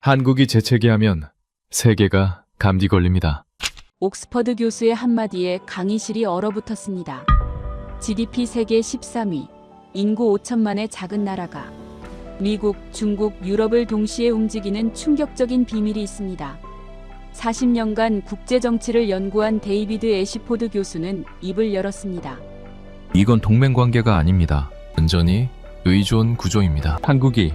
한국이 재채기하면 세계가 감기 걸립니다. 옥스퍼드 교수의 한마디에 강의실이 얼어붙었습니다. GDP 세계 13위, 인구 5천만의 작은 나라가 미국, 중국, 유럽을 동시에 움직이는 충격적인 비밀이 있습니다. 40년간 국제 정치를 연구한 데이비드 애시포드 교수는 입을 열었습니다. 이건 동맹 관계가 아닙니다. 온전히 의존 구조입니다. 한국이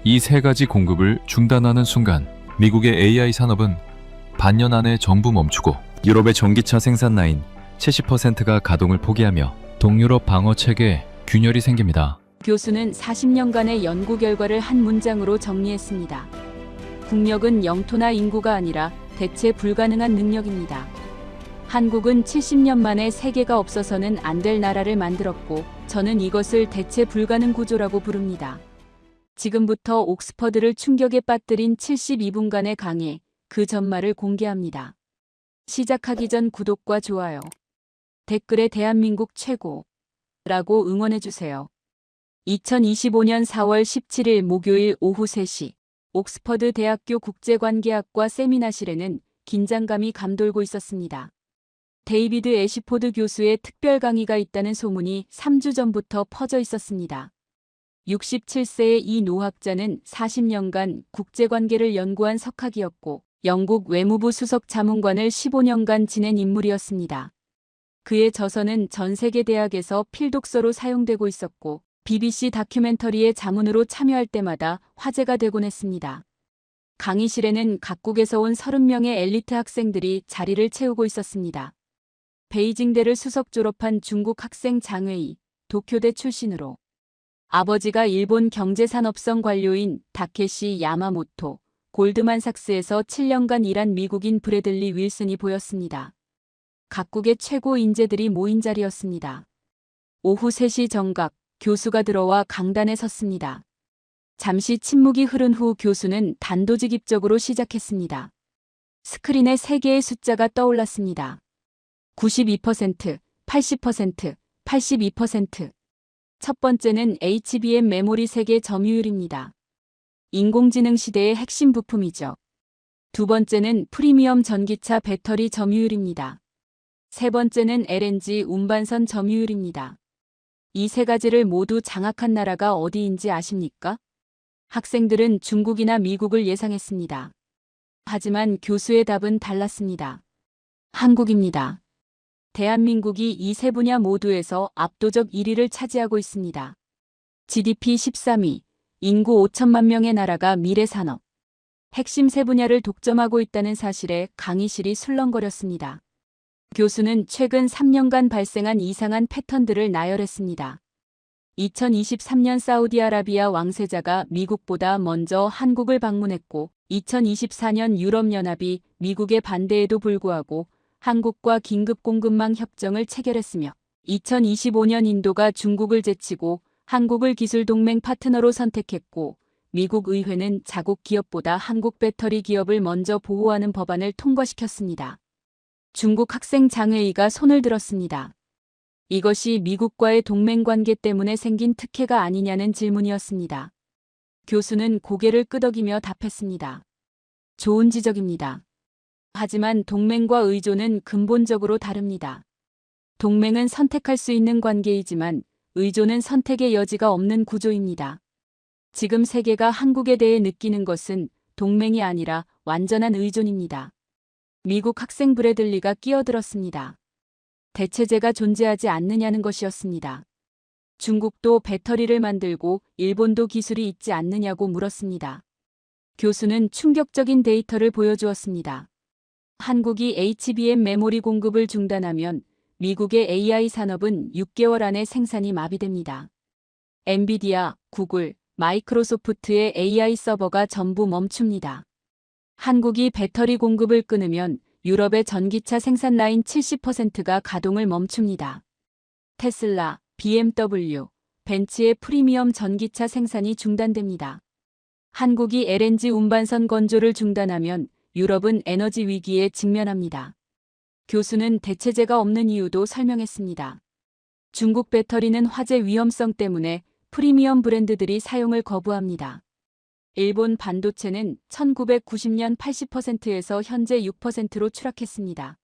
이 세 가지 공급을 중단하는 순간 미국의 AI 산업은 반년 안에 전부 멈추고 유럽의 전기차 생산 라인 70%가 가동을 포기하며 동유럽 방어 체계에 균열이 생깁니다. 교수는 40년간의 연구 결과를 한 문장으로 정리했습니다. 국력은 영토나 인구가 아니라 대체 불가능한 능력입니다. 한국은 70년 만에 세계가 없어서는 안 될 나라를 만들었고, 저는 이것을 대체 불가능 구조라고 부릅니다. 지금부터 옥스퍼드를 충격에 빠뜨린 72분간의 강의, 그 전말을 공개합니다. 시작하기 전 구독과 좋아요, 댓글에 대한민국 최고라고 응원해주세요. 2025년 4월 17일 목요일 오후 3시, 옥스퍼드 대학교 국제관계학과 세미나실에는 긴장감이 감돌고 있었습니다. 데이비드 애시포드 교수의 특별 강의가 있다는 소문이 3주 전부터 퍼져 있었습니다. 67세의 이 노학자는 40년간 국제관계를 연구한 석학이었고, 영국 외무부 수석 자문관을 15년간 지낸 인물이었습니다. 그의 저서는 전 세계 대학에서 필독서로 사용되고 있었고, BBC 다큐멘터리의 자문으로 참여할 때마다 화제가 되곤 했습니다. 강의실에는 각국에서 온 30명의 엘리트 학생들이 자리를 채우고 있었습니다. 베이징대를 수석 졸업한 중국 학생 장웨이, 도쿄대 출신으로 아버지가 일본 경제산업성 관료인 다케시 야마모토, 골드만삭스에서 7년간 일한 미국인 브래들리 윌슨이 보였습니다. 각국의 최고 인재들이 모인 자리였습니다. 오후 3시 정각, 교수가 들어와 강단에 섰습니다. 잠시 침묵이 흐른 후 교수는 단도직입적으로 시작했습니다. 스크린에 3개의 숫자가 떠올랐습니다. 92%, 80%, 82%. 첫 번째는 HBM 메모리 세계 점유율입니다. 인공지능 시대의 핵심 부품이죠. 두 번째는 프리미엄 전기차 배터리 점유율입니다. 세 번째는 LNG 운반선 점유율입니다. 이 세 가지를 모두 장악한 나라가 어디인지 아십니까? 학생들은 중국이나 미국을 예상했습니다. 하지만 교수의 답은 달랐습니다. 한국입니다. 대한민국이 이 세 분야 모두에서 압도적 1위를 차지하고 있습니다. GDP 13위, 인구 5천만 명의 나라가 미래 산업, 핵심 세 분야를 독점하고 있다는 사실에 강의실이 술렁거렸습니다. 교수는 최근 3년간 발생한 이상한 패턴들을 나열했습니다. 2023년 사우디아라비아 왕세자가 미국보다 먼저 한국을 방문했고, 2024년 유럽연합이 미국의 반대에도 불구하고 한국과 긴급공급망 협정을 체결했으며, 2025년 인도가 중국을 제치고 한국을 기술동맹 파트너로 선택했고, 미국 의회는 자국 기업보다 한국 배터리 기업을 먼저 보호하는 법안을 통과시켰습니다. 중국 학생 장웨이가 손을 들었습니다. 이것이 미국과의 동맹관계 때문에 생긴 특혜가 아니냐는 질문이었습니다. 교수는 고개를 끄덕이며 답했습니다. 좋은 지적입니다. 하지만 동맹과 의존은 근본적으로 다릅니다. 동맹은 선택할 수 있는 관계이지만 의존은 선택의 여지가 없는 구조입니다. 지금 세계가 한국에 대해 느끼는 것은 동맹이 아니라 완전한 의존입니다. 미국 학생 브래들리가 끼어들었습니다. 대체제가 존재하지 않느냐는 것이었습니다. 중국도 배터리를 만들고 일본도 기술이 있지 않느냐고 물었습니다. 교수는 충격적인 데이터를 보여주었습니다. 한국이 HBM 메모리 공급을 중단하면 미국의 AI 산업은 6개월 안에 생산이 마비됩니다. 엔비디아, 구글, 마이크로소프트의 AI 서버가 전부 멈춥니다. 한국이 배터리 공급을 끊으면 유럽의 전기차 생산 라인 70%가 가동을 멈춥니다. 테슬라, BMW, 벤츠의 프리미엄 전기차 생산이 중단됩니다. 한국이 LNG 운반선 건조를 중단하면 유럽은 에너지 위기에 직면합니다. 교수는 대체제가 없는 이유도 설명했습니다. 중국 배터리는 화재 위험성 때문에 프리미엄 브랜드들이 사용을 거부합니다. 일본 반도체는 1990년 80%에서 현재 6%로 추락했습니다.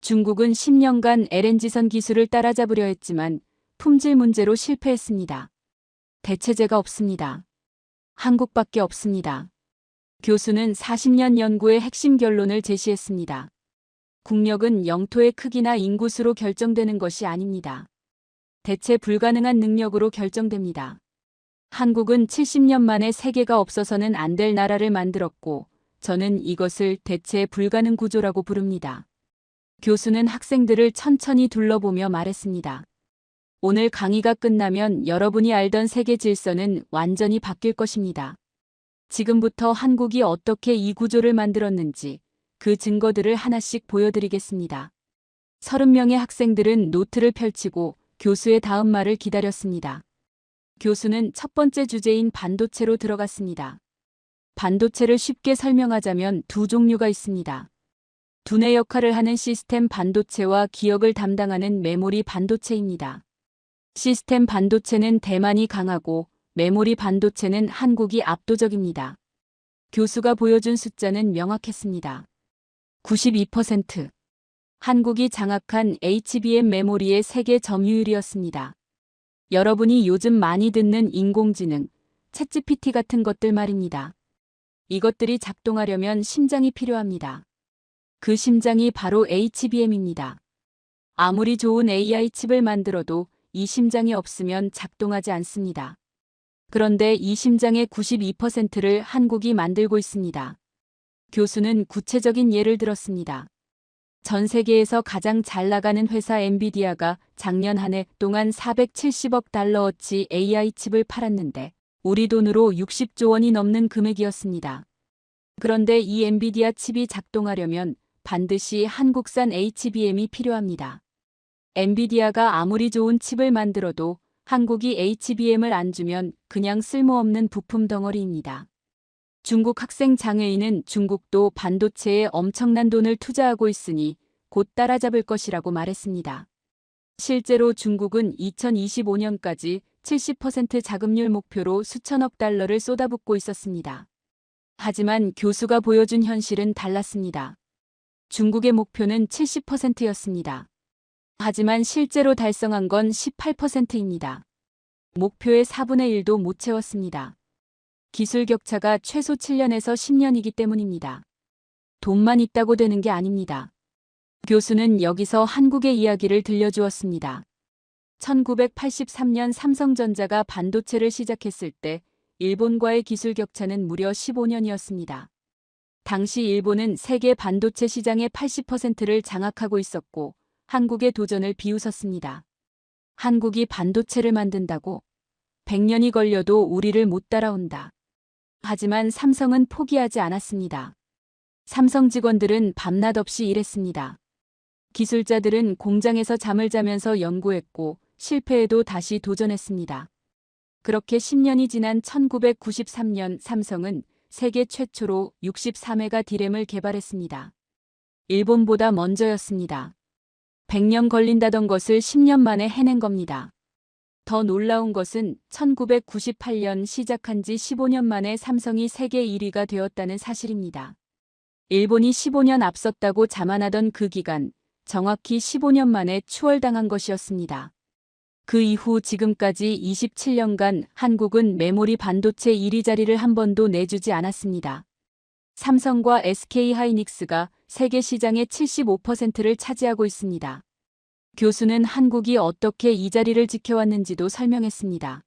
중국은 10년간 LNG선 기술을 따라잡으려 했지만 품질 문제로 실패했습니다. 대체제가 없습니다. 한국밖에 없습니다. 교수는 40년 연구의 핵심 결론을 제시했습니다. 국력은 영토의 크기나 인구수로 결정되는 것이 아닙니다. 대체 불가능한 능력으로 결정됩니다. 한국은 70년 만에 세계가 없어서는 안 될 나라를 만들었고, 저는 이것을 대체 불가능 구조라고 부릅니다. 교수는 학생들을 천천히 둘러보며 말했습니다. 오늘 강의가 끝나면 여러분이 알던 세계 질서는 완전히 바뀔 것입니다. 지금부터 한국이 어떻게 이 구조를 만들었는지 그 증거들을 하나씩 보여드리겠습니다. 30명의 학생들은 노트를 펼치고 교수의 다음 말을 기다렸습니다. 교수는 첫 번째 주제인 반도체로 들어갔습니다. 반도체를 쉽게 설명하자면 두 종류가 있습니다. 두뇌 역할을 하는 시스템 반도체와 기억을 담당하는 메모리 반도체입니다. 시스템 반도체는 대만이 강하고 메모리 반도체는 한국이 압도적입니다. 교수가 보여준 숫자는 명확했습니다. 92%. 한국이 장악한 HBM 메모리의 세계 점유율이었습니다. 여러분이 요즘 많이 듣는 인공지능, 챗GPT 같은 것들 말입니다. 이것들이 작동하려면 심장이 필요합니다. 그 심장이 바로 HBM입니다. 아무리 좋은 AI 칩을 만들어도 이 심장이 없으면 작동하지 않습니다. 그런데 이 심장의 92%를 한국이 만들고 있습니다. 교수는 구체적인 예를 들었습니다. 전 세계에서 가장 잘 나가는 회사 엔비디아가 작년 한 해 동안 470억 달러어치 AI 칩을 팔았는데 우리 돈으로 60조 원이 넘는 금액이었습니다. 그런데 이 엔비디아 칩이 작동하려면 반드시 한국산 HBM이 필요합니다. 엔비디아가 아무리 좋은 칩을 만들어도 한국이 HBM을 안 주면 그냥 쓸모없는 부품 덩어리입니다. 중국 학생 장애인은 중국도 반도체에 엄청난 돈을 투자하고 있으니 곧 따라잡을 것이라고 말했습니다. 실제로 중국은 2025년까지 70% 자금률 목표로 수천억 달러를 쏟아붓고 있었습니다. 하지만 교수가 보여준 현실은 달랐습니다. 중국의 목표는 70%였습니다. 하지만 실제로 달성한 건 18%입니다. 목표의 4분의 1도 못 채웠습니다. 기술 격차가 최소 7년에서 10년이기 때문입니다. 돈만 있다고 되는 게 아닙니다. 교수는 여기서 한국의 이야기를 들려주었습니다. 1983년 삼성전자가 반도체를 시작했을 때 일본과의 기술 격차는 무려 15년이었습니다. 당시 일본은 세계 반도체 시장의 80%를 장악하고 있었고 한국의 도전을 비웃었습니다. 한국이 반도체를 만든다고? 100년이 걸려도 우리를 못 따라온다. 하지만 삼성은 포기하지 않았습니다. 삼성 직원들은 밤낮 없이 일했습니다. 기술자들은 공장에서 잠을 자면서 연구했고 실패해도 다시 도전했습니다. 그렇게 10년이 지난 1993년 삼성은 세계 최초로 63메가 D램을 개발했습니다. 일본보다 먼저였습니다. 100년 걸린다던 것을 10년 만에 해낸 겁니다. 더 놀라운 것은 1998년 시작한 지 15년 만에 삼성이 세계 1위가 되었다는 사실입니다. 일본이 15년 앞섰다고 자만하던 그 기간, 정확히 15년 만에 추월당한 것이었습니다. 그 이후 지금까지 27년간 한국은 메모리 반도체 1위 자리를 한 번도 내주지 않았습니다. 삼성과 SK하이닉스가 세계 시장의 75%를 차지하고 있습니다. 교수는 한국이 어떻게 이 자리를 지켜왔는지도 설명했습니다.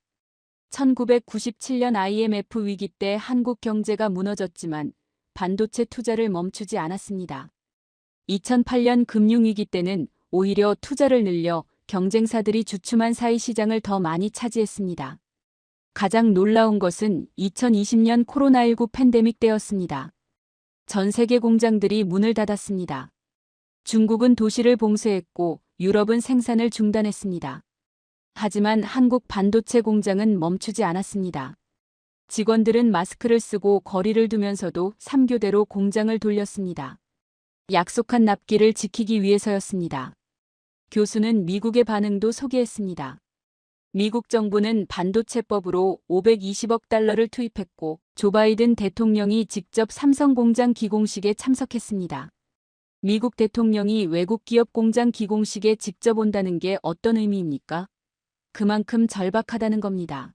1997년 IMF 위기 때 한국 경제가 무너졌지만 반도체 투자를 멈추지 않았습니다. 2008년 금융위기 때는 오히려 투자를 늘려 경쟁사들이 주춤한 사이 시장을 더 많이 차지했습니다. 가장 놀라운 것은 2020년 코로나19 팬데믹 때였습니다. 전 세계 공장들이 문을 닫았습니다. 중국은 도시를 봉쇄했고 유럽은 생산을 중단했습니다. 하지만 한국 반도체 공장은 멈추지 않았습니다. 직원들은 마스크를 쓰고 거리를 두면서도 3교대로 공장을 돌렸습니다. 약속한 납기를 지키기 위해서였습니다. 교수는 미국의 반응도 소개했습니다. 미국 정부는 반도체법으로 520억 달러를 투입했고 조 바이든 대통령이 직접 삼성 공장 기공식에 참석했습니다. 미국 대통령이 외국 기업 공장 기공식에 직접 온다는 게 어떤 의미입니까? 그만큼 절박하다는 겁니다.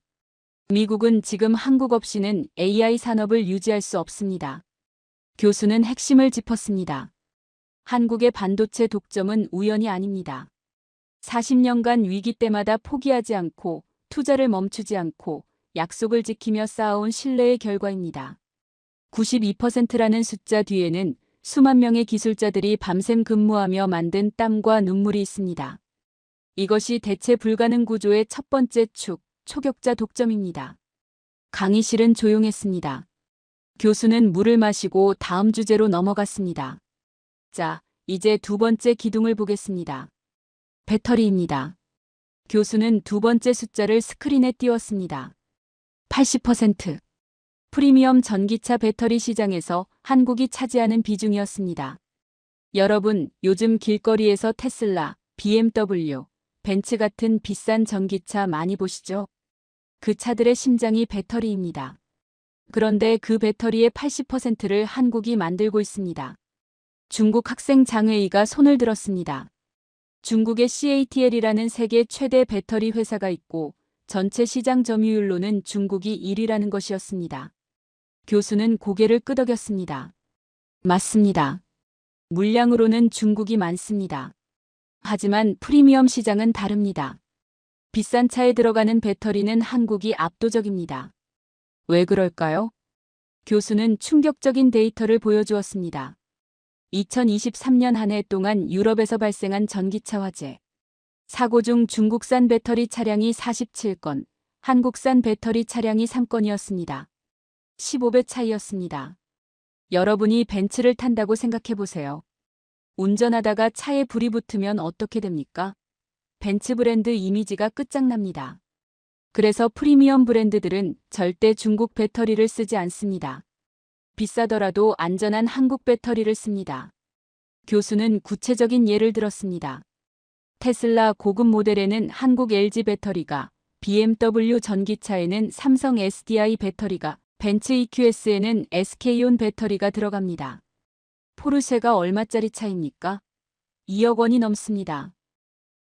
미국은 지금 한국 없이는 AI 산업을 유지할 수 없습니다. 교수는 핵심을 짚었습니다. 한국의 반도체 독점은 우연이 아닙니다. 40년간 위기 때마다 포기하지 않고 투자를 멈추지 않고 약속을 지키며 쌓아온 신뢰의 결과입니다. 92%라는 숫자 뒤에는 수만 명의 기술자들이 밤샘 근무하며 만든 땀과 눈물이 있습니다. 이것이 대체 불가능 구조의 첫 번째 축, 초격자 독점입니다. 강의실은 조용했습니다. 교수는 물을 마시고 다음 주제로 넘어갔습니다. 자, 이제 두 번째 기둥을 보겠습니다. 배터리입니다. 교수는 두 번째 숫자를 스크린에 띄웠습니다. 80%. 프리미엄 전기차 배터리 시장에서 한국이 차지하는 비중이었습니다. 여러분, 요즘 길거리에서 테슬라, BMW, 벤츠 같은 비싼 전기차 많이 보시죠? 그 차들의 심장이 배터리입니다. 그런데 그 배터리의 80%를 한국이 만들고 있습니다. 중국 학생장회의가 손을 들었습니다. 중국의 CATL이라는 세계 최대 배터리 회사가 있고 전체 시장 점유율로는 중국이 1위라는 것이었습니다. 교수는 고개를 끄덕였습니다. 맞습니다. 물량으로는 중국이 많습니다. 하지만 프리미엄 시장은 다릅니다. 비싼 차에 들어가는 배터리는 한국이 압도적입니다. 왜 그럴까요? 교수는 충격적인 데이터를 보여주었습니다. 2023년 한 해 동안 유럽에서 발생한 전기차 화재. 사고 중 중국산 배터리 차량이 47건, 한국산 배터리 차량이 3건이었습니다. 15배 차이였습니다. 여러분이 벤츠를 탄다고 생각해 보세요. 운전하다가 차에 불이 붙으면 어떻게 됩니까? 벤츠 브랜드 이미지가 끝장납니다. 그래서 프리미엄 브랜드들은 절대 중국 배터리를 쓰지 않습니다. 비싸더라도 안전한 한국 배터리를 씁니다. 교수는 구체적인 예를 들었습니다. 테슬라 고급 모델에는 한국 LG 배터리가, BMW 전기차에는 삼성 SDI 배터리가, 벤츠 EQS에는 SK온 배터리가 들어갑니다. 포르쉐가 얼마짜리 차입니까? 2억 원이 넘습니다.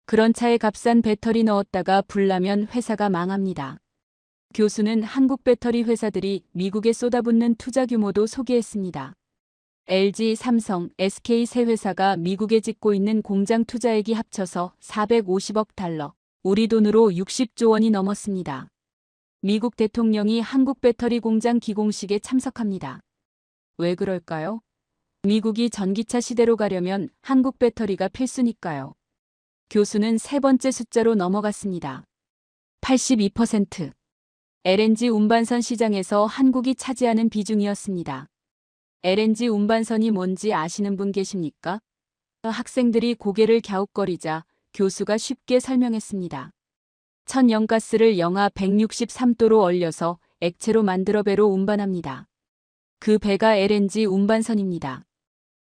그런 차에 값싼 배터리 넣었다가 불나면 회사가 망합니다. 교수는 한국 배터리 회사들이 미국에 쏟아붓는 투자 규모도 소개했습니다. LG, 삼성, SK 세 회사가 미국에 짓고 있는 공장 투자액이 합쳐서 450억 달러, 우리 돈으로 60조 원이 넘었습니다. 미국 대통령이 한국 배터리 공장 기공식에 참석합니다. 왜 그럴까요? 미국이 전기차 시대로 가려면 한국 배터리가 필수니까요. 교수는 세 번째 숫자로 넘어갔습니다. 82%. LNG 운반선 시장에서 한국이 차지하는 비중이었습니다. LNG 운반선이 뭔지 아시는 분 계십니까? 학생들이 고개를 갸웃거리자 교수가 쉽게 설명했습니다. 천연가스를 영하 163도로 얼려서 액체로 만들어 배로 운반합니다. 그 배가 LNG 운반선입니다.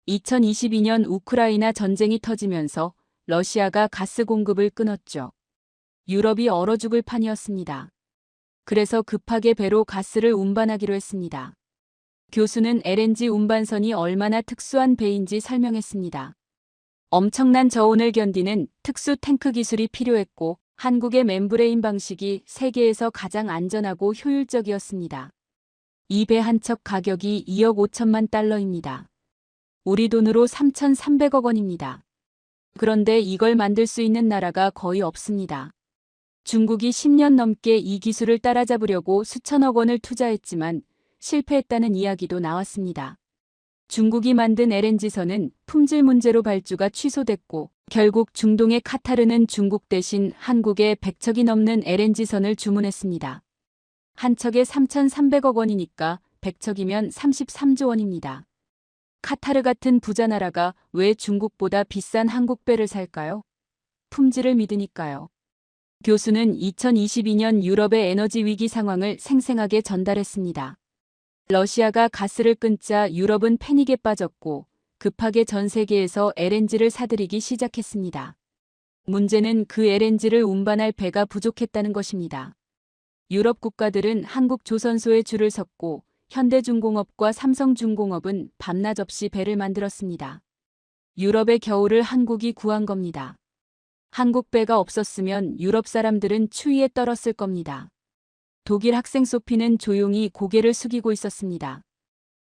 2022년 우크라이나 전쟁이 터지면서 러시아가 가스 공급을 끊었죠. 유럽이 얼어 죽을 판이었습니다. 그래서 급하게 배로 가스를 운반하기로 했습니다. 교수는 LNG 운반선이 얼마나 특수한 배인지 설명했습니다. 엄청난 저온을 견디는 특수 탱크 기술이 필요했고 한국의 멤브레인 방식이 세계에서 가장 안전하고 효율적이었습니다. 이 배 한 척 가격이 2억 5천만 달러입니다. 우리 돈으로 3,300억 원입니다. 그런데 이걸 만들 수 있는 나라가 거의 없습니다. 중국이 10년 넘게 이 기술을 따라잡으려고 수천억 원을 투자했지만 실패했다는 이야기도 나왔습니다. 중국이 만든 LNG선은 품질 문제로 발주가 취소됐고 결국 중동의 카타르는 중국 대신 한국에 100척이 넘는 LNG선을 주문했습니다. 한 척에 3,300억 원이니까 100척이면 33조 원입니다. 카타르 같은 부자 나라가 왜 중국보다 비싼 한국 배를 살까요? 품질을 믿으니까요. 교수는 2022년 유럽의 에너지 위기 상황을 생생하게 전달했습니다. 러시아가 가스를 끊자 유럽은 패닉에 빠졌고 급하게 전 세계에서 LNG를 사들이기 시작했습니다. 문제는 그 LNG를 운반할 배가 부족했다는 것입니다. 유럽 국가들은 한국 조선소에 줄을 섰고 현대중공업과 삼성중공업은 밤낮 없이 배를 만들었습니다. 유럽의 겨울을 한국이 구한 겁니다. 한국 배가 없었으면 유럽 사람들은 추위에 떨었을 겁니다. 독일 학생 소피는 조용히 고개를 숙이고 있었습니다.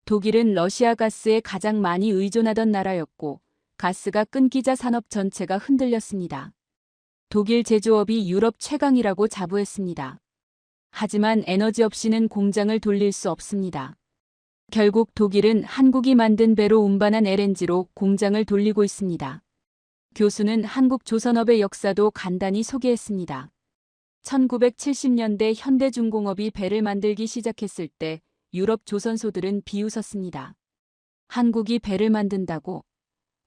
독일은 러시아 가스에 가장 많이 의존하던 나라였고 가스가 끊기자 산업 전체가 흔들렸습니다. 독일 제조업이 유럽 최강이라고 자부했습니다. 하지만 에너지 없이는 공장을 돌릴 수 없습니다. 결국 독일은 한국이 만든 배로 운반한 LNG로 공장을 돌리고 있습니다. 교수는 한국 조선업의 역사도 간단히 소개했습니다. 1970년대 현대중공업이 배를 만들기 시작했을 때 유럽 조선소들은 비웃었습니다. 한국이 배를 만든다고?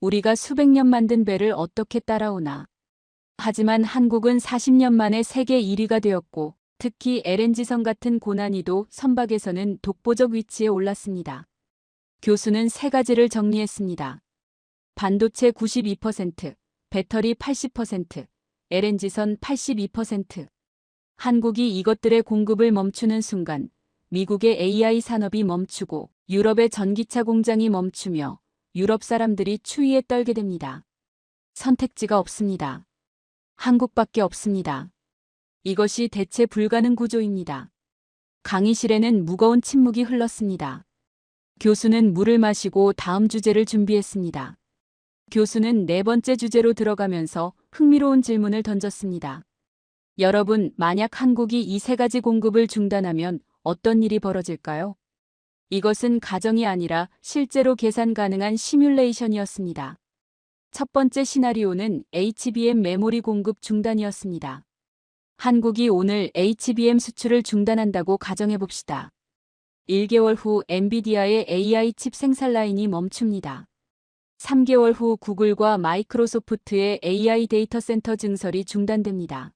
우리가 수백 년 만든 배를 어떻게 따라오나? 하지만 한국은 40년 만에 세계 1위가 되었고 특히 LNG선 같은 고난이도 선박에서는 독보적 위치에 올랐습니다. 교수는 세 가지를 정리했습니다. 반도체 92%, 배터리 80%, LNG선 82%. 한국이 이것들의 공급을 멈추는 순간 미국의 AI 산업이 멈추고 유럽의 전기차 공장이 멈추며 유럽 사람들이 추위에 떨게 됩니다. 선택지가 없습니다. 한국밖에 없습니다. 이것이 대체 불가능 구조입니다. 강의실에는 무거운 침묵이 흘렀습니다. 교수는 물을 마시고 다음 주제를 준비했습니다. 교수는 네 번째 주제로 들어가면서 흥미로운 질문을 던졌습니다. 여러분, 만약 한국이 이 세 가지 공급을 중단하면 어떤 일이 벌어질까요? 이것은 가정이 아니라 실제로 계산 가능한 시뮬레이션이었습니다. 첫 번째 시나리오는 HBM 메모리 공급 중단이었습니다. 한국이 오늘 HBM 수출을 중단한다고 가정해봅시다. 1개월 후 엔비디아의 AI 칩 생산 라인이 멈춥니다. 3개월 후 구글과 마이크로소프트의 AI 데이터 센터 증설이 중단됩니다.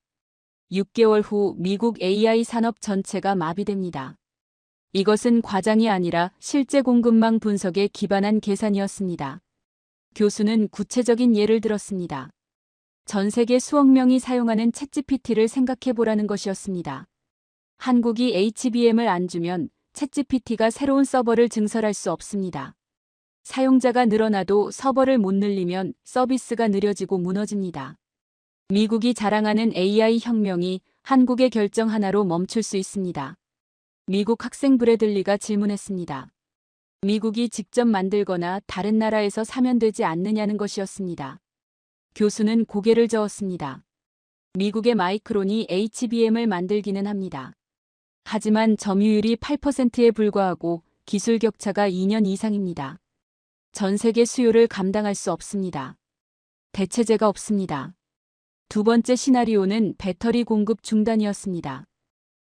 6개월 후 미국 AI 산업 전체가 마비됩니다. 이것은 과장이 아니라 실제 공급망 분석에 기반한 계산이었습니다. 교수는 구체적인 예를 들었습니다. 전 세계 수억 명이 사용하는 챗GPT를 생각해 보라는 것이었습니다. 한국이 HBM을 안 주면 챗GPT가 새로운 서버를 증설할 수 없습니다. 사용자가 늘어나도 서버를 못 늘리면 서비스가 느려지고 무너집니다. 미국이 자랑하는 AI 혁명이 한국의 결정 하나로 멈출 수 있습니다. 미국 학생 브래들리가 질문했습니다. 미국이 직접 만들거나 다른 나라에서 사면 되지 않느냐는 것이었습니다. 교수는 고개를 저었습니다. 미국의 마이크론이 HBM을 만들기는 합니다. 하지만 점유율이 8%에 불과하고 기술 격차가 2년 이상입니다. 전 세계 수요를 감당할 수 없습니다. 대체제가 없습니다. 두 번째 시나리오는 배터리 공급 중단이었습니다.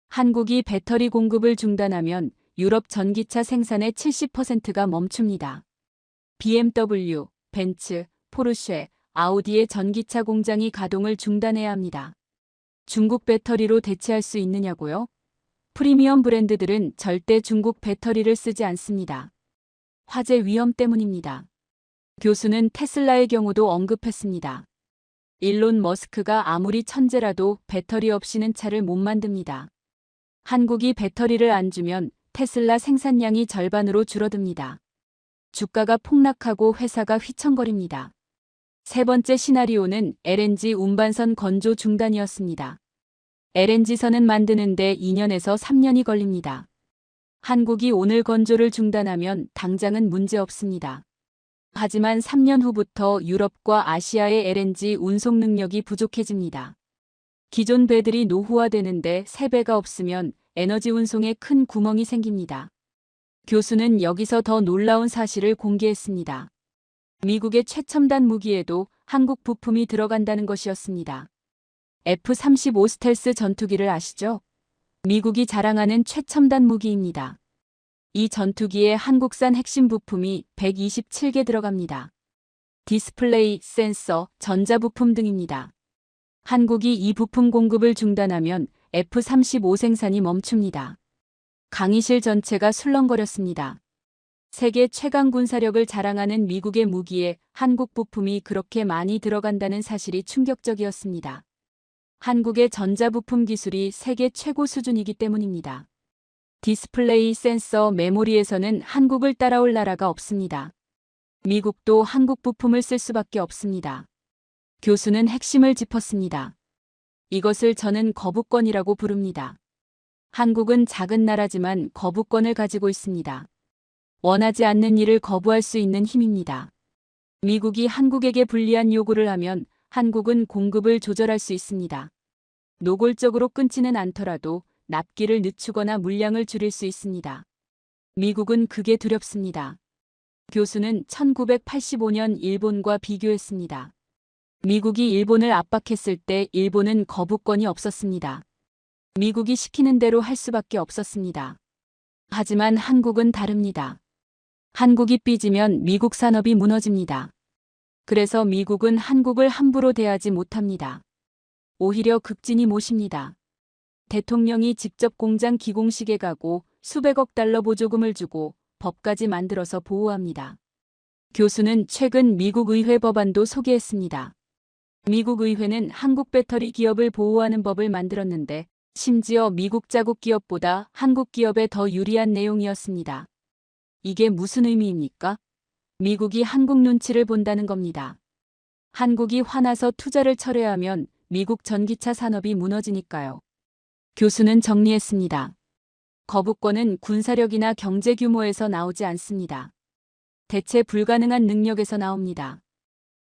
한국이 배터리 공급을 중단하면 유럽 전기차 생산의 70%가 멈춥니다. BMW, 벤츠, 포르쉐, 아우디의 전기차 공장이 가동을 중단해야 합니다. 중국 배터리로 대체할 수 있느냐고요? 프리미엄 브랜드들은 절대 중국 배터리를 쓰지 않습니다. 화재 위험 때문입니다. 교수는 테슬라의 경우도 언급했습니다. 일론 머스크가 아무리 천재라도 배터리 없이는 차를 못 만듭니다. 한국이 배터리를 안 주면 테슬라 생산량이 절반으로 줄어듭니다. 주가가 폭락하고 회사가 휘청거립니다. 세 번째 시나리오는 LNG 운반선 건조 중단이었습니다. LNG선은 만드는데 2년에서 3년이 걸립니다. 한국이 오늘 건조를 중단하면 당장은 문제 없습니다. 하지만 3년 후부터 유럽과 아시아의 LNG 운송 능력이 부족해집니다. 기존 배들이 노후화되는데 새 배가 없으면 에너지 운송에 큰 구멍이 생깁니다. 교수는 여기서 더 놀라운 사실을 공개했습니다. 미국의 최첨단 무기에도 한국 부품이 들어간다는 것이었습니다. F-35 스텔스 전투기를 아시죠? 미국이 자랑하는 최첨단 무기입니다. 이 전투기에 한국산 핵심 부품이 127개 들어갑니다. 디스플레이, 센서, 전자부품 등입니다. 한국이 이 부품 공급을 중단하면 F-35 생산이 멈춥니다. 강의실 전체가 술렁거렸습니다. 세계 최강 군사력을 자랑하는 미국의 무기에 한국 부품이 그렇게 많이 들어간다는 사실이 충격적이었습니다. 한국의 전자부품 기술이 세계 최고 수준이기 때문입니다. 디스플레이, 센서, 메모리에서는 한국을 따라올 나라가 없습니다. 미국도 한국 부품을 쓸 수밖에 없습니다. 교수는 핵심을 짚었습니다. 이것을 저는 거부권이라고 부릅니다. 한국은 작은 나라지만 거부권을 가지고 있습니다. 원하지 않는 일을 거부할 수 있는 힘입니다. 미국이 한국에게 불리한 요구를 하면 한국은 공급을 조절할 수 있습니다. 노골적으로 끊지는 않더라도 납기를 늦추거나 물량을 줄일 수 있습니다. 미국은 그게 두렵습니다. 교수는 1985년 일본과 비교했습니다. 미국이 일본을 압박했을 때 일본은 거부권이 없었습니다. 미국이 시키는 대로 할 수밖에 없었습니다. 하지만 한국은 다릅니다. 한국이 삐지면 미국 산업이 무너집니다. 그래서 미국은 한국을 함부로 대하지 못합니다. 오히려 극진히 모십니다. 대통령이 직접 공장 기공식에 가고 수백억 달러 보조금을 주고 법까지 만들어서 보호합니다. 교수는 최근 미국 의회 법안도 소개했습니다. 미국 의회는 한국 배터리 기업을 보호하는 법을 만들었는데 심지어 미국 자국 기업보다 한국 기업에 더 유리한 내용이었습니다. 이게 무슨 의미입니까? 미국이 한국 눈치를 본다는 겁니다. 한국이 화나서 투자를 철회하면 미국 전기차 산업이 무너지니까요. 교수는 정리했습니다. 거부권은 군사력이나 경제 규모에서 나오지 않습니다. 대체 불가능한 능력에서 나옵니다.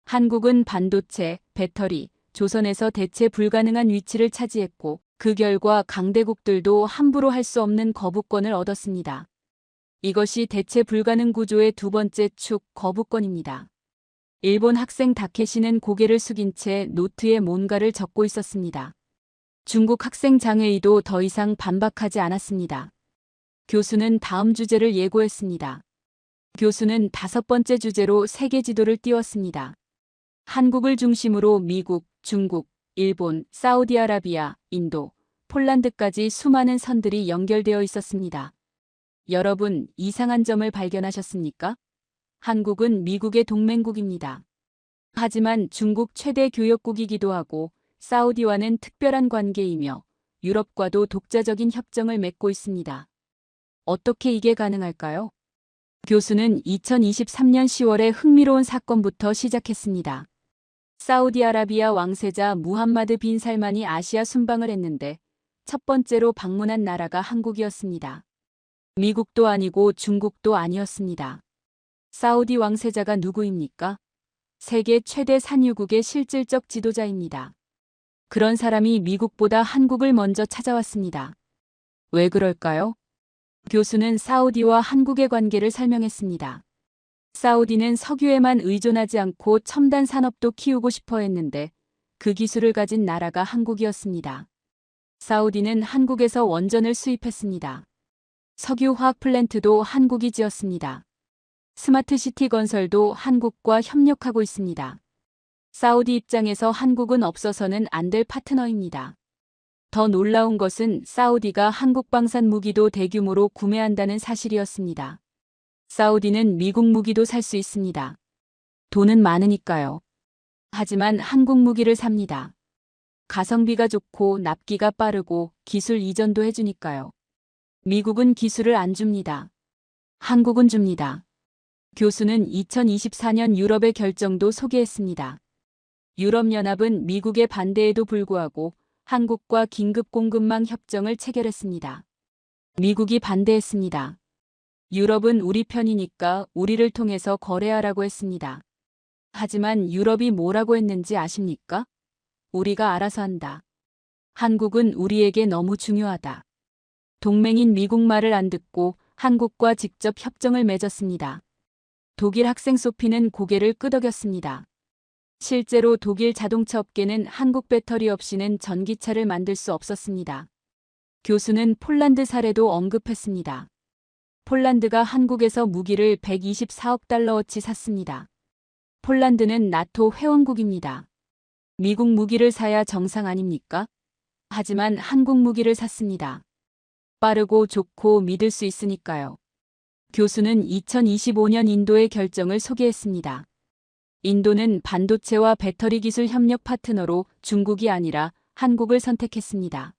한국은 반도체, 배터리, 조선에서 대체 불가능한 위치를 차지했고 그 결과 강대국들도 함부로 할 수 없는 거부권을 얻었습니다. 이것이 대체 불가능 구조의 두 번째 축, 거부권입니다. 일본 학생 다케시는 고개를 숙인 채 노트에 뭔가를 적고 있었습니다. 중국 학생 장웨이도 더 이상 반박하지 않았습니다. 교수는 다음 주제를 예고했습니다. 교수는 다섯 번째 주제로 세계 지도를 띄웠습니다. 한국을 중심으로 미국, 중국, 일본, 사우디아라비아, 인도, 폴란드까지 수많은 선들이 연결되어 있었습니다. 여러분, 이상한 점을 발견하셨습니까? 한국은 미국의 동맹국입니다. 하지만 중국 최대 교역국이기도 하고 사우디와는 특별한 관계이며 유럽과도 독자적인 협정을 맺고 있습니다. 어떻게 이게 가능할까요? 교수는 2023년 10월에 흥미로운 사건부터 시작했습니다. 사우디아라비아 왕세자 무함마드 빈 살만이 아시아 순방을 했는데 첫 번째로 방문한 나라가 한국이었습니다. 미국도 아니고 중국도 아니었습니다. 사우디 왕세자가 누구입니까? 세계 최대 산유국의 실질적 지도자입니다. 그런 사람이 미국보다 한국을 먼저 찾아왔습니다. 왜 그럴까요? 교수는 사우디와 한국의 관계를 설명했습니다. 사우디는 석유에만 의존하지 않고 첨단 산업도 키우고 싶어 했는데 그 기술을 가진 나라가 한국이었습니다. 사우디는 한국에서 원전을 수입했습니다. 석유화학 플랜트도 한국이 지었습니다. 스마트시티 건설도 한국과 협력하고 있습니다. 사우디 입장에서 한국은 없어서는 안 될 파트너입니다. 더 놀라운 것은 사우디가 한국 방산 무기도 대규모로 구매한다는 사실이었습니다. 사우디는 미국 무기도 살 수 있습니다. 돈은 많으니까요. 하지만 한국 무기를 삽니다. 가성비가 좋고 납기가 빠르고 기술 이전도 해주니까요. 미국은 기술을 안 줍니다. 한국은 줍니다. 교수는 2024년 유럽의 결정도 소개했습니다. 유럽연합은 미국의 반대에도 불구하고 한국과 긴급 공급망 협정을 체결했습니다. 미국이 반대했습니다. 유럽은 우리 편이니까 우리를 통해서 거래하라고 했습니다. 하지만 유럽이 뭐라고 했는지 아십니까? 우리가 알아서 한다. 한국은 우리에게 너무 중요하다. 동맹인 미국 말을 안 듣고 한국과 직접 협정을 맺었습니다. 독일 학생 소피는 고개를 끄덕였습니다. 실제로 독일 자동차 업계는 한국 배터리 없이는 전기차를 만들 수 없었습니다. 교수는 폴란드 사례도 언급했습니다. 폴란드가 한국에서 무기를 124억 달러어치 샀습니다. 폴란드는 나토 회원국입니다. 미국 무기를 사야 정상 아닙니까? 하지만 한국 무기를 샀습니다. 빠르고 좋고 믿을 수 있으니까요. 교수는 2025년 인도의 결정을 소개했습니다. 인도는 반도체와 배터리 기술 협력 파트너로 중국이 아니라 한국을 선택했습니다.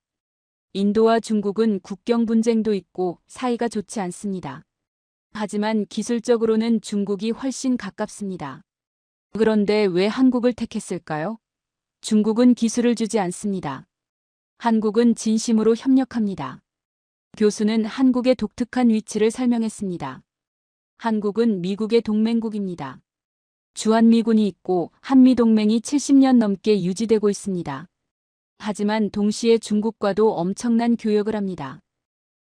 인도와 중국은 국경 분쟁도 있고 사이가 좋지 않습니다. 하지만 기술적으로는 중국이 훨씬 가깝습니다. 그런데 왜 한국을 택했을까요? 중국은 기술을 주지 않습니다. 한국은 진심으로 협력합니다. 교수는 한국의 독특한 위치를 설명했습니다. 한국은 미국의 동맹국입니다. 주한미군이 있고 한미동맹이 70년 넘게 유지되고 있습니다. 하지만 동시에 중국과도 엄청난 교역을 합니다.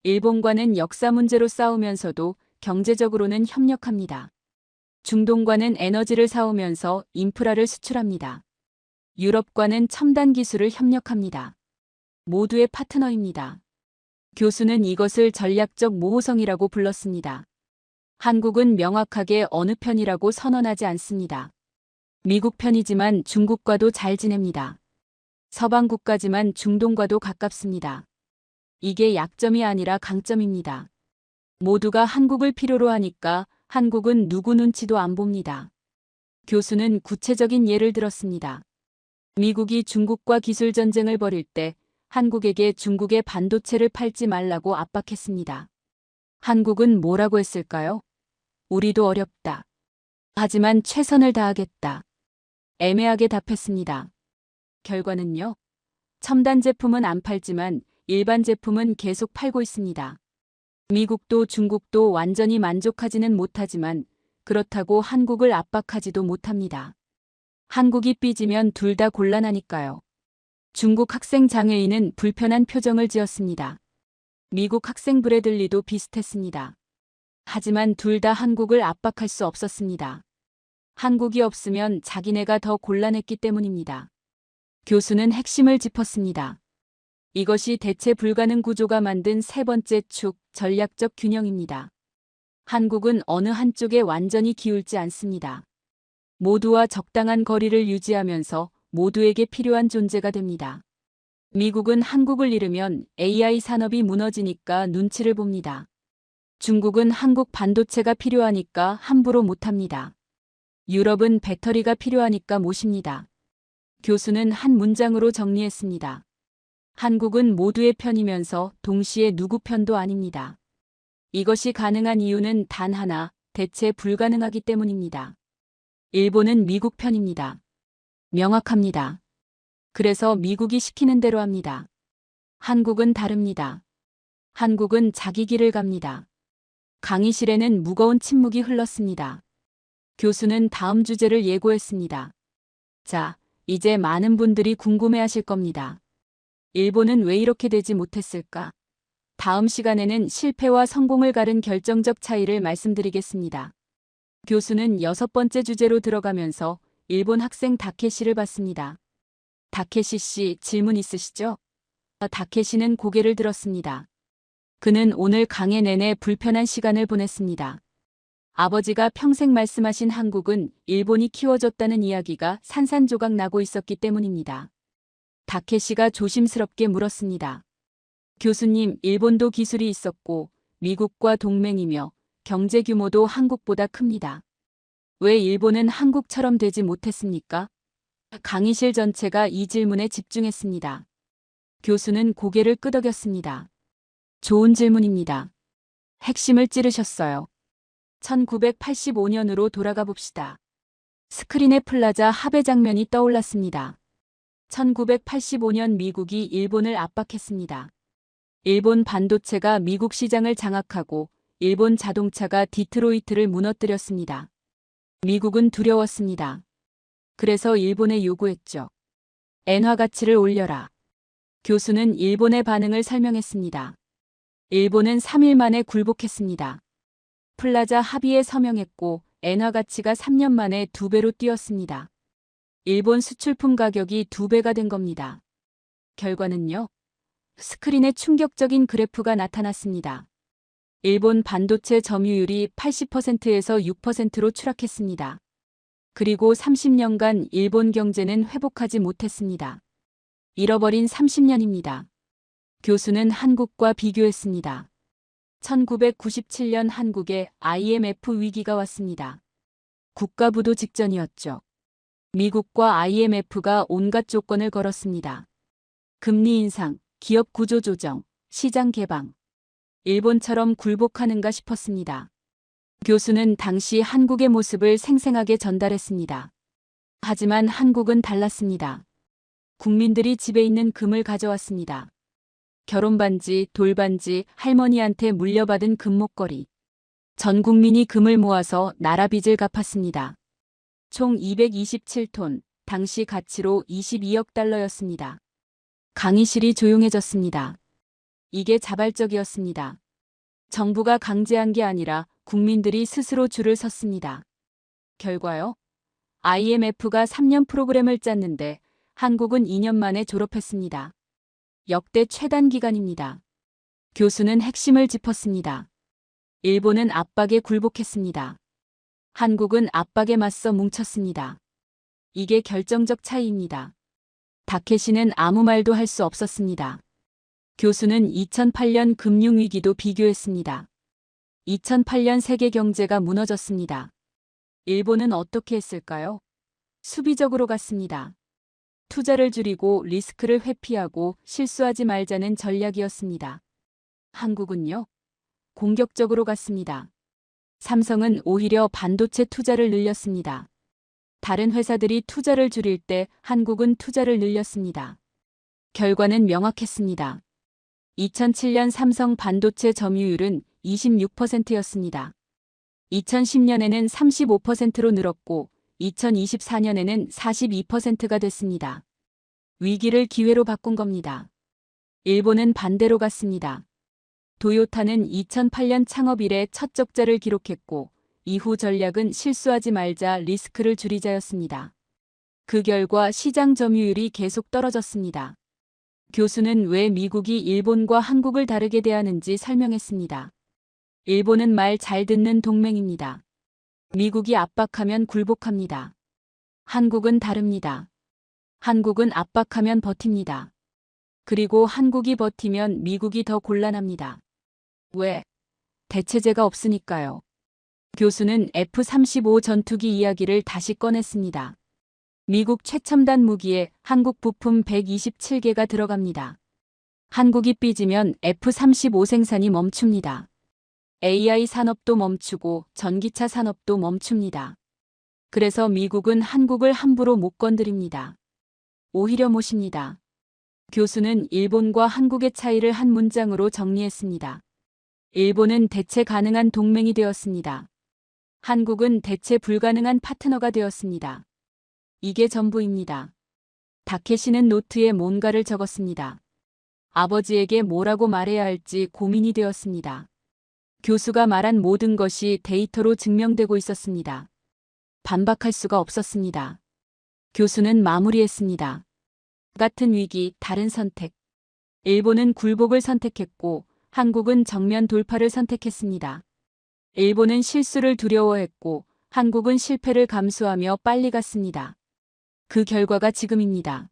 일본과는 역사 문제로 싸우면서도 경제적으로는 협력합니다. 중동과는 에너지를 사오면서 인프라를 수출합니다. 유럽과는 첨단 기술을 협력합니다. 모두의 파트너입니다. 교수는 이것을 전략적 모호성이라고 불렀습니다. 한국은 명확하게 어느 편이라고 선언하지 않습니다. 미국 편이지만 중국과도 잘 지냅니다. 서방 국가지만 중동과도 가깝습니다. 이게 약점이 아니라 강점입니다. 모두가 한국을 필요로 하니까 한국은 누구 눈치도 안 봅니다. 교수는 구체적인 예를 들었습니다. 미국이 중국과 기술 전쟁을 벌일 때 한국에게 중국의 반도체를 팔지 말라고 압박했습니다. 한국은 뭐라고 했을까요? 우리도 어렵다. 하지만 최선을 다하겠다. 애매하게 답했습니다. 결과는요? 첨단 제품은 안 팔지만 일반 제품은 계속 팔고 있습니다. 미국도 중국도 완전히 만족하지는 못하지만 그렇다고 한국을 압박하지도 못합니다. 한국이 삐지면 둘 다 곤란하니까요. 중국 학생 장애인은 불편한 표정을 지었습니다. 미국 학생 브래들리도 비슷했습니다. 하지만 둘 다 한국을 압박할 수 없었습니다. 한국이 없으면 자기네가 더 곤란했기 때문입니다. 교수는 핵심을 짚었습니다. 이것이 대체 불가능 구조가 만든 세 번째 축, 전략적 균형입니다. 한국은 어느 한쪽에 완전히 기울지 않습니다. 모두와 적당한 거리를 유지하면서 모두에게 필요한 존재가 됩니다. 미국은 한국을 잃으면 AI 산업이 무너지니까 눈치를 봅니다. 중국은 한국 반도체가 필요하니까 함부로 못합니다. 유럽은 배터리가 필요하니까 모십니다. 교수는 한 문장으로 정리했습니다. 한국은 모두의 편이면서 동시에 누구 편도 아닙니다. 이것이 가능한 이유는 단 하나, 대체 불가능하기 때문입니다. 일본은 미국 편입니다. 명확합니다. 그래서 미국이 시키는 대로 합니다. 한국은 다릅니다. 한국은 자기 길을 갑니다. 강의실에는 무거운 침묵이 흘렀습니다. 교수는 다음 주제를 예고했습니다. 자, 이제 많은 분들이 궁금해하실 겁니다. 일본은 왜 이렇게 되지 못했을까? 다음 시간에는 실패와 성공을 가른 결정적 차이를 말씀드리겠습니다. 교수는 6번째 주제로 들어가면서 일본 학생 다케시를 봤습니다. 다케시 씨, 질문 있으시죠? 다케시는 고개를 들었습니다. 그는 오늘 강의 내내 불편한 시간을 보냈습니다. 아버지가 평생 말씀하신 한국은 일본이 키워줬다는 이야기가 산산조각 나고 있었기 때문입니다. 다케시가 조심스럽게 물었습니다. 교수님, 일본도 기술이 있었고 미국과 동맹이며 경제 규모도 한국보다 큽니다. 왜 일본은 한국처럼 되지 못했습니까? 강의실 전체가 이 질문에 집중했습니다. 교수는 고개를 끄덕였습니다. 좋은 질문입니다. 핵심을 찌르셨어요. 1985년으로 돌아가 봅시다. 스크린의 플라자 합의 장면이 떠올랐습니다. 1985년 미국이 일본을 압박했습니다. 일본 반도체가 미국 시장을 장악하고 일본 자동차가 디트로이트를 무너뜨렸습니다. 미국은 두려웠습니다. 그래서 일본에 요구했죠. 엔화 가치를 올려라. 교수는 일본의 반응을 설명했습니다. 일본은 3일 만에 굴복했습니다. 플라자 합의에 서명했고 엔화 가치가 3년 만에 2배로 뛰었습니다. 일본 수출품 가격이 2배가 된 겁니다. 결과는요? 스크린에 충격적인 그래프가 나타났습니다. 일본 반도체 점유율이 80%에서 6%로 추락했습니다. 그리고 30년간 일본 경제는 회복하지 못했습니다. 잃어버린 30년입니다. 교수는 한국과 비교했습니다. 1997년 한국에 IMF 위기가 왔습니다. 국가부도 직전이었죠. 미국과 IMF가 온갖 조건을 걸었습니다. 금리 인상, 기업 구조 조정, 시장 개방. 일본처럼 굴복하는가 싶었습니다. 교수는 당시 한국의 모습을 생생하게 전달했습니다. 하지만 한국은 달랐습니다. 국민들이 집에 있는 금을 가져왔습니다. 결혼반지, 돌반지, 할머니한테 물려받은 금목걸이. 전 국민이 금을 모아서 나라 빚을 갚았습니다. 총 227톤, 당시 가치로 22억 달러였습니다. 강의실이 조용해졌습니다. 이게 자발적이었습니다. 정부가 강제한 게 아니라 국민들이 스스로 줄을 섰습니다. 결과요? IMF가 3년 프로그램을 짰는데 한국은 2년 만에 졸업했습니다. 역대 최단 기간입니다. 교수는 핵심을 짚었습니다. 일본은 압박에 굴복했습니다. 한국은 압박에 맞서 뭉쳤습니다. 이게 결정적 차이입니다. 다케시는 아무 말도 할 수 없었습니다. 교수는 2008년 금융위기도 비교했습니다. 2008년 세계 경제가 무너졌습니다. 일본은 어떻게 했을까요? 수비적으로 갔습니다. 투자를 줄이고 리스크를 회피하고 실수하지 말자는 전략이었습니다. 한국은요? 공격적으로 갔습니다. 삼성은 오히려 반도체 투자를 늘렸습니다. 다른 회사들이 투자를 줄일 때 한국은 투자를 늘렸습니다. 결과는 명확했습니다. 2007년 삼성 반도체 점유율은 26%였습니다. 2010년에는 35%로 늘었고 2024년에는 42%가 됐습니다. 위기를 기회로 바꾼 겁니다. 일본은 반대로 갔습니다. 도요타는 2008년 창업 이래 첫 적자를 기록했고 이후 전략은 실수하지 말자 리스크를 줄이자였습니다. 그 결과 시장 점유율이 계속 떨어졌습니다. 교수는 왜 미국이 일본과 한국을 다르게 대하는지 설명했습니다. 일본은 말 잘 듣는 동맹입니다. 미국이 압박하면 굴복합니다. 한국은 다릅니다. 한국은 압박하면 버팁니다. 그리고 한국이 버티면 미국이 더 곤란합니다. 왜? 대체제가 없으니까요. 교수는 F-35 전투기 이야기를 다시 꺼냈습니다. 미국 최첨단 무기에 한국 부품 127개가 들어갑니다. 한국이 삐지면 F-35 생산이 멈춥니다. AI 산업도 멈추고 전기차 산업도 멈춥니다. 그래서 미국은 한국을 함부로 못 건드립니다. 오히려 모십니다. 교수는 일본과 한국의 차이를 한 문장으로 정리했습니다. 일본은 대체 가능한 동맹이 되었습니다. 한국은 대체 불가능한 파트너가 되었습니다. 이게 전부입니다. 다케시는 노트에 뭔가를 적었습니다. 아버지에게 뭐라고 말해야 할지 고민이 되었습니다. 교수가 말한 모든 것이 데이터로 증명되고 있었습니다. 반박할 수가 없었습니다. 교수는 마무리했습니다. 같은 위기, 다른 선택. 일본은 굴복을 선택했고 한국은 정면 돌파를 선택했습니다. 일본은 실수를 두려워했고 한국은 실패를 감수하며 빨리 갔습니다. 그 결과가 지금입니다.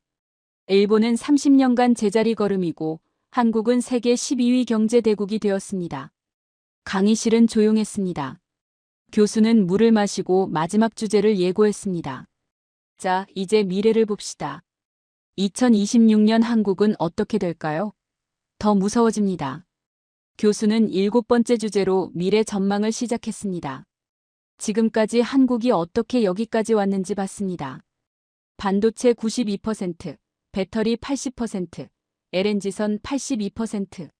일본은 30년간 제자리 걸음이고 한국은 세계 12위 경제대국이 되었습니다. 강의실은 조용했습니다. 교수는 물을 마시고 마지막 주제를 예고했습니다. 자, 이제 미래를 봅시다. 2026년 한국은 어떻게 될까요? 더 무서워집니다. 교수는 7번째 주제로 미래 전망을 시작했습니다. 지금까지 한국이 어떻게 여기까지 왔는지 봤습니다. 반도체 92%, 배터리 80%, LNG선 82%.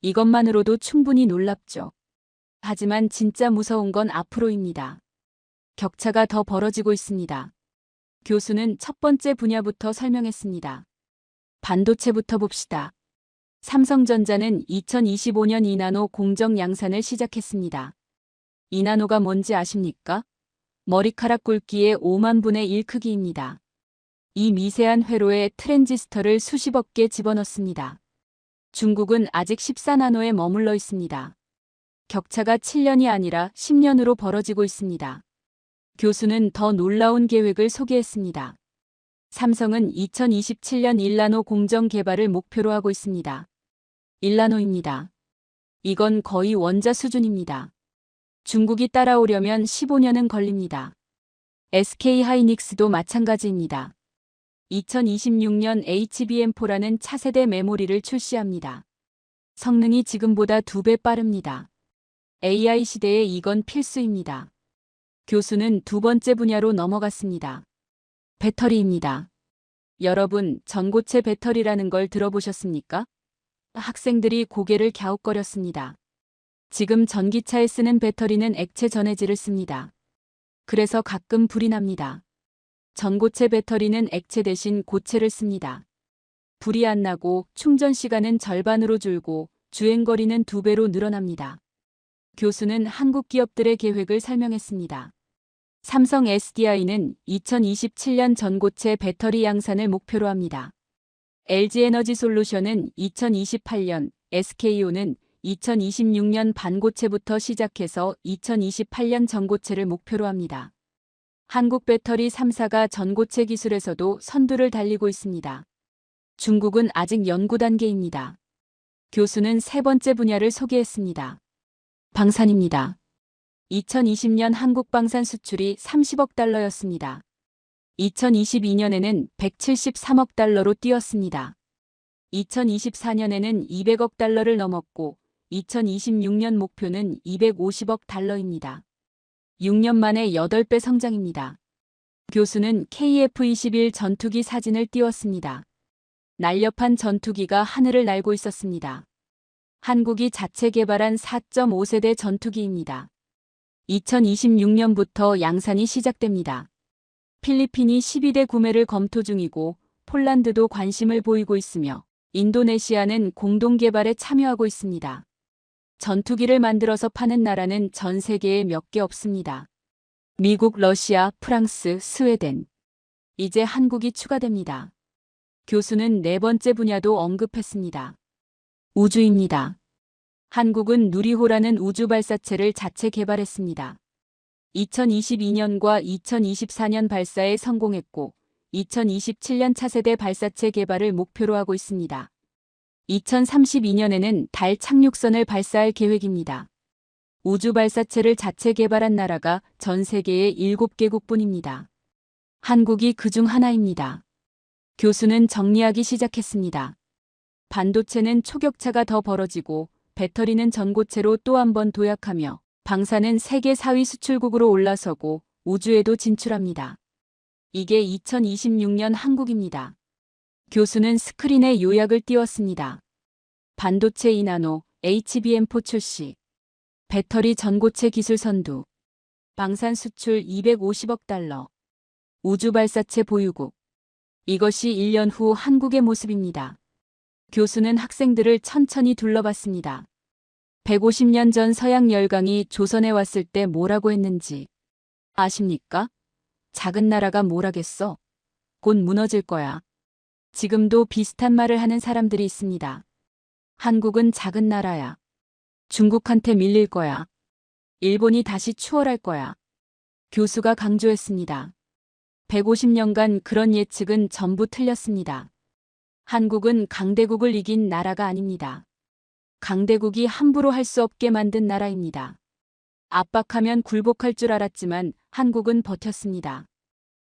이것만으로도 충분히 놀랍죠. 하지만 진짜 무서운 건 앞으로입니다. 격차가 더 벌어지고 있습니다. 교수는 첫 번째 분야부터 설명했습니다. 반도체부터 봅시다. 삼성전자는 2025년 2나노 공정 양산을 시작했습니다. 2나노가 뭔지 아십니까? 머리카락 굵기의 5만 분의 1 크기입니다. 이 미세한 회로에 트랜지스터를 수십억 개 집어넣습니다. 중국은 아직 14나노에 머물러 있습니다. 격차가 7년이 아니라 10년으로 벌어지고 있습니다. 교수는 더 놀라운 계획을 소개했습니다. 삼성은 2027년 1나노 공정 개발을 목표로 하고 있습니다. 1나노입니다. 이건 거의 원자 수준입니다. 중국이 따라오려면 15년은 걸립니다. SK 하이닉스도 마찬가지입니다. 2026년 HBM4라는 차세대 메모리를 출시합니다. 성능이 지금보다 2배 빠릅니다. AI 시대에 이건 필수입니다. 교수는 두 번째 분야로 넘어갔습니다. 배터리입니다. 여러분, 전고체 배터리라는 걸 들어보셨습니까? 학생들이 고개를 갸웃거렸습니다. 지금 전기차에 쓰는 배터리는 액체 전해질을 씁니다. 그래서 가끔 불이 납니다. 전고체 배터리는 액체 대신 고체를 씁니다. 불이 안 나고 충전 시간은 절반으로 줄고 주행거리는 2배로 늘어납니다. 교수는 한국 기업들의 계획을 설명했습니다. 삼성 SDI는 2027년 전고체 배터리 양산을 목표로 합니다. LG에너지솔루션은 2028년, SK온은 2026년 반고체부터 시작해서 2028년 전고체를 목표로 합니다. 한국 배터리 3사가 전고체 기술에서도 선두를 달리고 있습니다. 중국은 아직 연구 단계입니다. 교수는 세 번째 분야를 소개했습니다. 방산입니다. 2020년 한국 방산 수출이 30억 달러였습니다. 2022년에는 173억 달러로 뛰었습니다. 2024년에는 200억 달러를 넘었고 2026년 목표는 250억 달러입니다. 6년 만에 8배 성장입니다. 교수는 KF-21 전투기 사진을 띄웠습니다. 날렵한 전투기가 하늘을 날고 있었습니다. 한국이 자체 개발한 4.5세대 전투기입니다. 2026년부터 양산이 시작됩니다. 필리핀이 12대 구매를 검토 중이고 폴란드도 관심을 보이고 있으며 인도네시아는 공동 개발에 참여하고 있습니다. 전투기를 만들어서 파는 나라는 전 세계에 몇 개 없습니다. 미국, 러시아, 프랑스, 스웨덴. 이제 한국이 추가됩니다. 교수는 네 번째 분야도 언급했습니다. 우주입니다. 한국은 누리호라는 우주 발사체를 자체 개발했습니다. 2022년과 2024년 발사에 성공했고 2027년 차세대 발사체 개발을 목표로 하고 있습니다. 2032년에는 달 착륙선을 발사할 계획입니다. 우주 발사체를 자체 개발한 나라가 전 세계에 7개국뿐입니다. 한국이 그중 하나입니다. 교수는 정리하기 시작했습니다. 반도체는 초격차가 더 벌어지고 배터리는 전고체로 또 한 번 도약하며 방산은 세계 4위 수출국으로 올라서고 우주에도 진출합니다. 이게 2026년 한국입니다. 교수는 스크린에 요약을 띄웠습니다. 반도체 2나노, HBM4 출시, 배터리 전고체 기술 선두, 방산 수출 250억 달러, 우주 발사체 보유국. 이것이 1년 후 한국의 모습입니다. 교수는 학생들을 천천히 둘러봤습니다. 150년 전 서양 열강이 조선에 왔을 때 뭐라고 했는지 아십니까? 작은 나라가 뭘 하겠어? 곧 무너질 거야. 지금도 비슷한 말을 하는 사람들이 있습니다. 한국은 작은 나라야. 중국한테 밀릴 거야. 일본이 다시 추월할 거야. 교수가 강조했습니다. 150년간 그런 예측은 전부 틀렸습니다. 한국은 강대국을 이긴 나라가 아닙니다. 강대국이 함부로 할 수 없게 만든 나라입니다. 압박하면 굴복할 줄 알았지만 한국은 버텼습니다.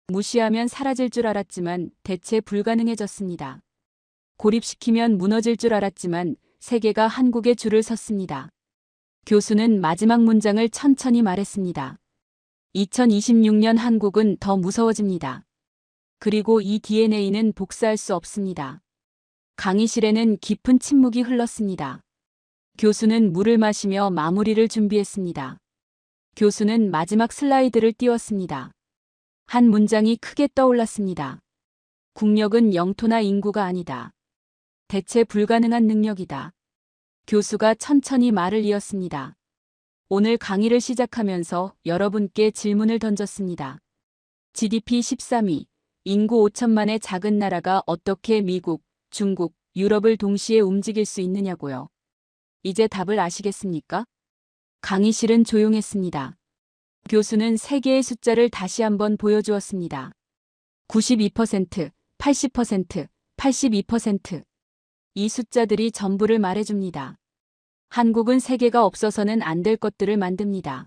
무시하면 사라질 줄 알았지만 대체 불가능해졌습니다. 고립시키면 무너질 줄 알았지만 세계가 한국의 줄을 섰습니다. 교수는 마지막 문장을 천천히 말했습니다. 2026년 한국은 더 무서워집니다. 그리고 이 DNA는 복사할 수 없습니다. 강의실에는 깊은 침묵이 흘렀습니다. 교수는 물을 마시며 마무리를 준비했습니다. 교수는 마지막 슬라이드를 띄웠습니다. 한 문장이 크게 떠올랐습니다. 국력은 영토나 인구가 아니다. 대체 불가능한 능력이다. 교수가 천천히 말을 이었습니다. 오늘 강의를 시작하면서 여러분께 질문을 던졌습니다. GDP 13위, 인구 5천만의 작은 나라가 어떻게 미국, 중국, 유럽을 동시에 움직일 수 있느냐고요. 이제 답을 아시겠습니까? 강의실은 조용했습니다. 교수는 세 개의 숫자를 다시 한번 보여주었습니다. 92%, 80%, 82%. 이 숫자들이 전부를 말해줍니다. 한국은 세계가 없어서는 안 될 것들을 만듭니다.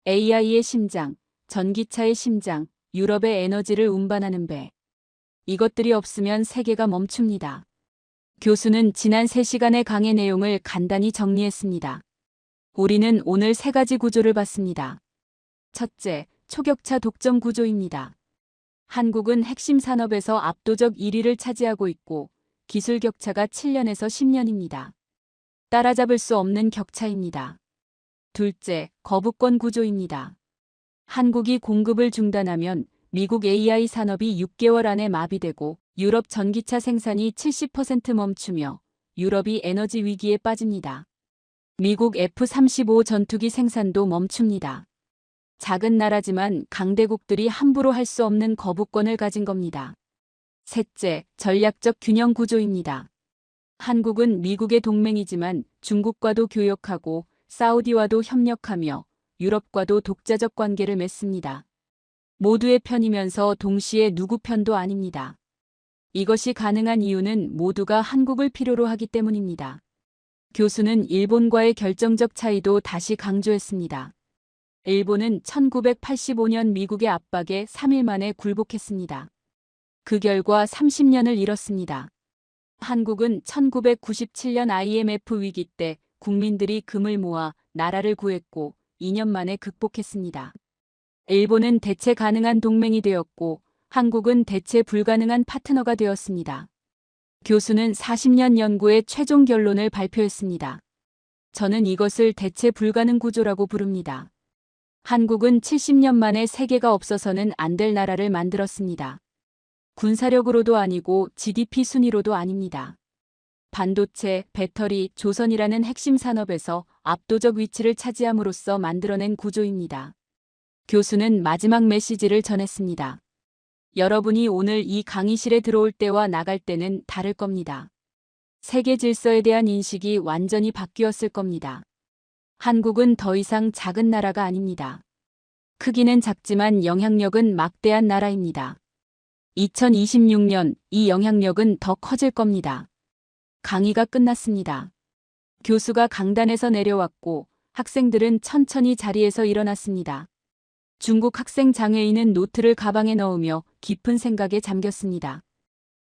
AI의 심장, 전기차의 심장, 유럽의 에너지를 운반하는 배. 이것들이 없으면 세계가 멈춥니다. 교수는 지난 3시간의 강의 내용을 간단히 정리했습니다. 우리는 오늘 3가지 구조를 봤습니다. 첫째, 초격차 독점 구조입니다. 한국은 핵심 산업에서 압도적 1위를 차지하고 있고 기술 격차가 7년에서 10년입니다. 따라잡을 수 없는 격차입니다. 둘째, 거부권 구조입니다. 한국이 공급을 중단하면 미국 AI 산업이 6개월 안에 마비되고 유럽 전기차 생산이 70% 멈추며 유럽이 에너지 위기에 빠집니다. 미국 F-35 전투기 생산도 멈춥니다. 작은 나라지만 강대국들이 함부로 할 수 없는 거부권을 가진 겁니다. 셋째, 전략적 균형 구조입니다. 한국은 미국의 동맹이지만 중국과도 교역하고 사우디와도 협력하며 유럽과도 독자적 관계를 맺습니다. 모두의 편이면서 동시에 누구 편도 아닙니다. 이것이 가능한 이유는 모두가 한국을 필요로 하기 때문입니다. 교수는 일본과의 결정적 차이도 다시 강조했습니다. 일본은 1985년 미국의 압박에 3일 만에 굴복했습니다. 그 결과 30년을 잃었습니다. 한국은 1997년 IMF 위기 때 국민들이 금을 모아 나라를 구했고 2년 만에 극복했습니다. 일본은 대체 가능한 동맹이 되었고 한국은 대체 불가능한 파트너가 되었습니다. 교수는 40년 연구의 최종 결론을 발표했습니다. 저는 이것을 대체 불가능 구조라고 부릅니다. 한국은 70년 만에 세계가 없어서는 안 될 나라를 만들었습니다. 군사력으로도 아니고 GDP 순위로도 아닙니다. 반도체, 배터리, 조선이라는 핵심 산업에서 압도적 위치를 차지함으로써 만들어낸 구조입니다. 교수는 마지막 메시지를 전했습니다. 여러분이 오늘 이 강의실에 들어올 때와 나갈 때는 다를 겁니다. 세계 질서에 대한 인식이 완전히 바뀌었을 겁니다. 한국은 더 이상 작은 나라가 아닙니다. 크기는 작지만 영향력은 막대한 나라입니다. 2026년 이 영향력은 더 커질 겁니다. 강의가 끝났습니다. 교수가 강단에서 내려왔고 학생들은 천천히 자리에서 일어났습니다. 중국 학생 장애인은 노트를 가방에 넣으며 깊은 생각에 잠겼습니다.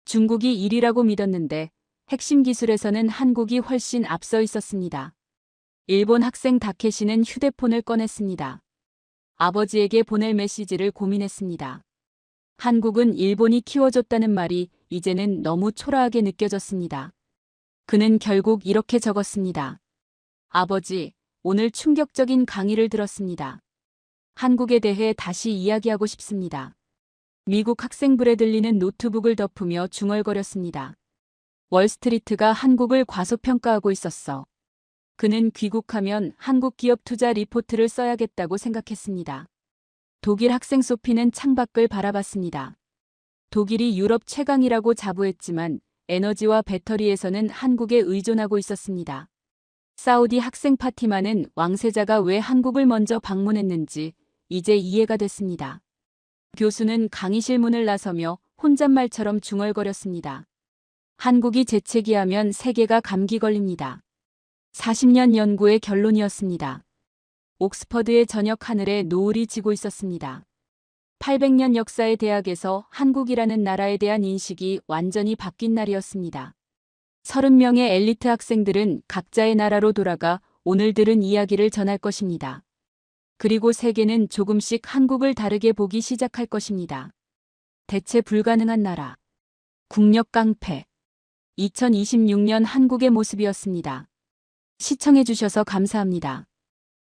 중국이 1위라고 믿었는데 핵심 기술에서는 한국이 훨씬 앞서 있었습니다. 일본 학생 다케시는 휴대폰을 꺼냈습니다. 아버지에게 보낼 메시지를 고민했습니다. 한국은 일본이 키워줬다는 말이 이제는 너무 초라하게 느껴졌습니다. 그는 결국 이렇게 적었습니다. 아버지, 오늘 충격적인 강의를 들었습니다. 한국에 대해 다시 이야기하고 싶습니다. 미국 학생불에 들리는 노트북을 덮으며 중얼거렸습니다. 월스트리트가 한국을 과소평가하고 있었어. 그는 귀국하면 한국 기업 투자 리포트를 써야겠다고 생각했습니다. 독일 학생 소피는 창밖을 바라봤습니다. 독일이 유럽 최강이라고 자부했지만 에너지와 배터리에서는 한국에 의존하고 있었습니다. 사우디 학생 파티마는 왕세자가 왜 한국을 먼저 방문했는지 이제 이해가 됐습니다. 교수는 강의실 문을 나서며 혼잣말처럼 중얼거렸습니다. 한국이 재채기하면 세계가 감기 걸립니다. 40년 연구의 결론이었습니다. 옥스퍼드의 저녁 하늘에 노을이 지고 있었습니다. 800년 역사의 대학에서 한국이라는 나라에 대한 인식이 완전히 바뀐 날이었습니다. 30명의 엘리트 학생들은 각자의 나라로 돌아가 오늘 들은 이야기를 전할 것입니다. 그리고 세계는 조금씩 한국을 다르게 보기 시작할 것입니다. 대체 불가능한 나라. 국력 깡패. 2026년 한국의 모습이었습니다. 시청해주셔서 감사합니다.